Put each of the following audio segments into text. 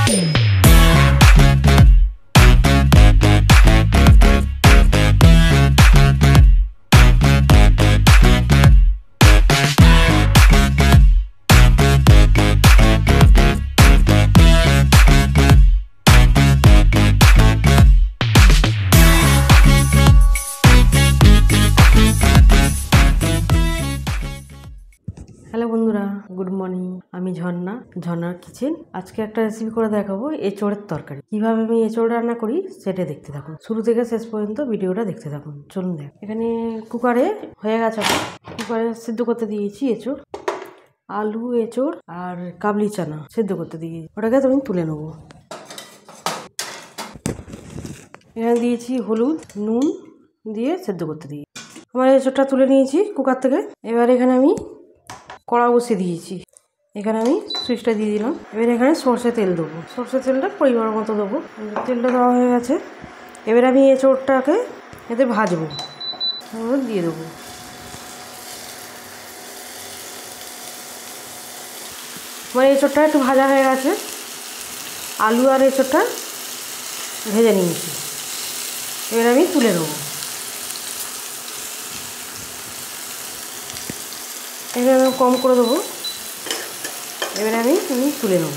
Hello বন্ধুরা, good morning. আমি ঝর্ণার কিচেন। আজকে একটা রেসিপি করে দেখাবো এঁচোড়ের তরকারি। কিভাবে আমি এঁচোড় রান্না করি সেটা দেখতে থাকুন, শুরু থেকে শেষ পর্যন্ত ভিডিওটা দেখতে থাকুন। চলুন দেখ। এখানে কুকারে হয়ে গেছে, কুকারে সিদ্ধ করতে দিয়েছি এঁচোড়, আলু, এঁচোড় আর কাবলি চানা সিদ্ধ করতে দিয়েছি। ওটাকে আমি তুলে নেবো। এখানে দিয়েছি হলুদ, নুন দিয়ে সিদ্ধ করতে দিই। আমার এঁচোড়টা তুলে নিয়েছি কুকার থেকে। এবার এখানে আমি কড়া বসিয়ে দিয়েছি। এখানে আমি সুইচটা দিয়ে দিলাম। এবার এখানে সর্ষে তেল দেবো। সর্ষে তেলটা পরিমাণ মতো দেবো। তেলটা দেওয়া হয়ে গেছে। এবার আমি এঁচোড়টাকে এতে ভাজবো, দিয়ে দেবো। আমার এঁচোড়টা একটু ভাজা হয়ে গেছে। আলু আর এঁচোড়টা ভেজে নিয়েছি। এবার আমি তুলে নেবো। এবার আমি কম করে দেবো। এবারে আমি তুলে নেব।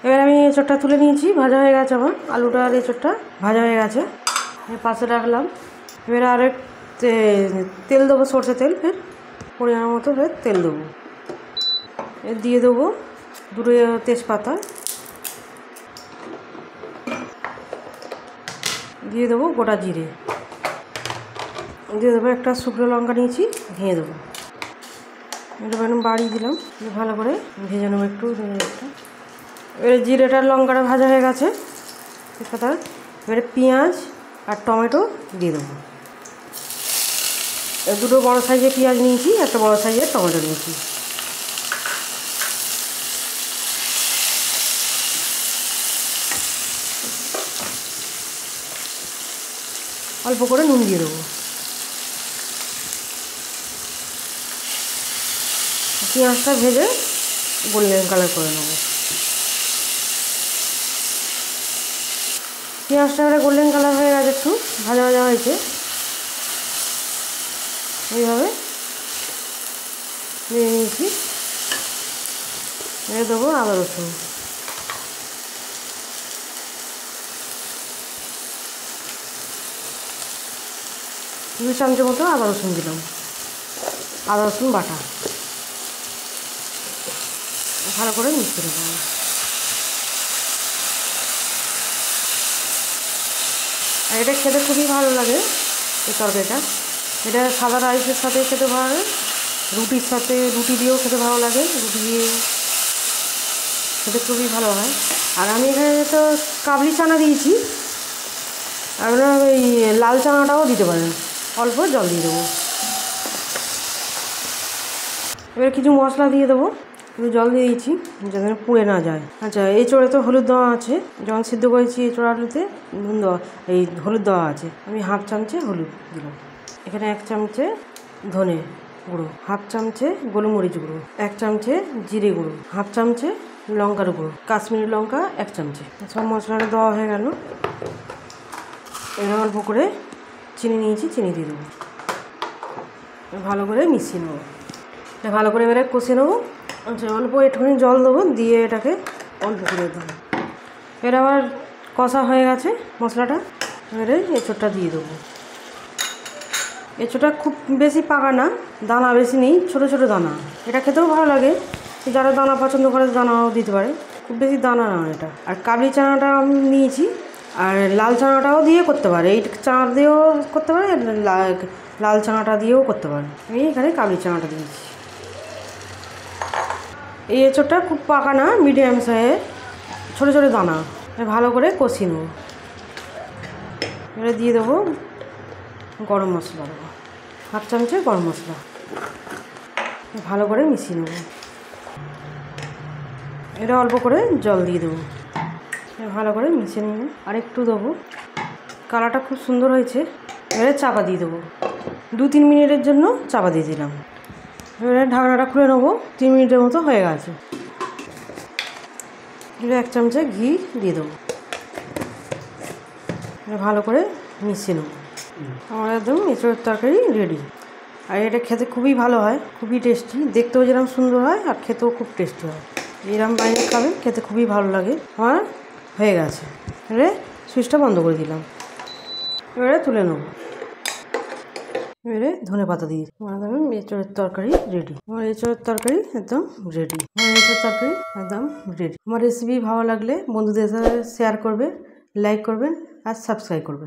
এবার আমি এঁচোড়টা তুলে নিয়েছি, ভাজা হয়ে গেছে আমার। আলুটা আর এঁচোড়টা ভাজা হয়ে গেছে, পাশে রাখলাম। এবারে আরেক তেল দেবো, সর্ষে তেল। ফের পরিমাণ মতো ফের তেল দেবো। এর দিয়ে দেবো দুটো তেজপাতা, দিয়ে দেবো গোটা জিরে, দিয়ে দেবো একটা শুকনো লঙ্কা নিয়েছি, ভেঙে দেবো। এটা বাড়ি দিলাম, ভালো করে ভেজে নেবো একটু। এবারে জিরেটা লঙ্কাটা ভাজা হয়ে গেছে তেজপাতা। এবারে পেঁয়াজ আর টমেটো দিয়ে দেবো। দুটো বড়ো সাইজের পেঁয়াজ নিয়েছি, একটা বড়ো সাইজের টমেটো নিয়েছি। অল্প করে নুন দিয়ে দেবো। পেঁয়াজটা ভেজে গোল্ডেন কালার করে নেব। পেঁয়াজটা এবারে গোল্ডেন কালার হয়ে গেছে, একটু ভাজা ভাজা হয়েছে। এইভাবে নিয়ে নিয়েছি। এবার দেবো আদা রসুন। দু চামচ মতো আদা রসুন দিলাম, আদা রসুন বাটা। ভালো করে মিশিয়ে দেবো। আর এটা খেতে খুবই ভালো লাগে, এই তরকারিটা। এটা সাদা রাইসের সাথে খেতে ভালো লাগে, রুটির সাথে, রুটি দিয়েও খেতে ভালো লাগে। রুটি দিয়ে খেতে খুবই ভালো হয়। আর আমি এখানে তো কাবলি চানা দিয়েছি, আপনারা ওই লাল চানাটাও দিতে পারেন। অল্প জল দিয়ে দেবো। এবার কিছু মশলা দিয়ে দেবো। একটু জল দিয়ে দিয়েছি যাতে পুড়ে না যায়। আচ্ছা, এঁচোড়ে তো হলুদ দেওয়া আছে, যখন সিদ্ধ করেছি এঁচোড় আলুতে নুন দেওয়া, এই হলুদ দেওয়া আছে। আমি হাফ চামচে হলুদ দিলাম। এখানে 1 চামচে ধনে গুঁড়ো, হাফ চামচে গোলমরিচ গুঁড়ো, 1 চামচে জিরে গুঁড়ো, হাফ চামচে লঙ্কার গুঁড়ো, কাশ্মীরি লঙ্কা 1 চামচে। সব মশলাটা দেওয়া হয়ে গেল। এবার অল্প করে চিনি নিয়েছি, চিনি দিয়ে দেবো। ভালো করে মিশিয়ে নেবো। ভালো করে এবারে কষে নেবো। আচ্ছা, অল্প একটুখানি জল দেবো, দিয়ে এটাকে অল্প করে দেবো। এবার আবার কষা হয়ে গেছে মশলাটা। এবারে এঁচোড়টা দিয়ে দেবো। এঁচোড়টা খুব বেশি পাকা না, দানা বেশি নেই, ছোটো ছোটো দানা। এটা খেতেও ভালো লাগে, যারা দানা পছন্দ করে দানাও দিতে পারে। খুব বেশি দানা না এটা। আর কাবলি চানাটা আমি নিয়েছি, আর লাল চানাটাও দিয়ে করতে পারে। এই চানা দিয়েও করতে পারে, লাল চানাটা দিয়েও করতে পারে। আমি এখানে কাবলি চানাটা দিয়েছি। এই এঁচোড়টা খুব পাকা না, মিডিয়াম সাইজের, ছোটো ছোটো দানা। ভালো করে কষিয়ে নেব। এবারে দিয়ে দেবো গরম মশলা, দেবো হাফ চামচে গরম মশলা। ভালো করে মিশিয়ে নেব। এটা অল্প করে জল দিয়ে দেবো। ভালো করে মিশিয়ে নেব। আর একটু দেবো। কালারটা খুব সুন্দর হয়েছে। এবারে চাপা দিয়ে দেবো। 2-3 মিনিটের জন্য চাপা দিয়ে দিলাম। এবারে ঢাকনাটা খুলে নেবো। 3 মিনিটের মতো হয়ে গেছে। এবারে 1 চামচে ঘি দিয়ে দেবো। ভালো করে মিশিয়ে নেবো। আমার একদম এঁচোড়ের তরকারি রেডি। আর এটা খেতে খুবই ভালো হয়, খুবই টেস্টি, দেখতেও যেরকম সুন্দর হয় আর খেতেও খুব টেস্টি হয়। এরকম বানিয়ে খাবেন, খেতে খুবই ভালো লাগে। আমার হয়ে গেছে। এবারে সুইচটা বন্ধ করে দিলাম। এবারে তুলে নেব। এবারে ধনে পাতা দিয়ে আমার এঁচোড়ের তরকারি রেডি। আমার এঁচোড়ের তরকারি একদম রেডি। আমার এঁচোড়ের তরকারি একদম রেডি। আমার রেসিপি ভালো লাগলে বন্ধুদের সাথে শেয়ার করবে, লাইক করবেন আর সাবস্ক্রাইব করবেন।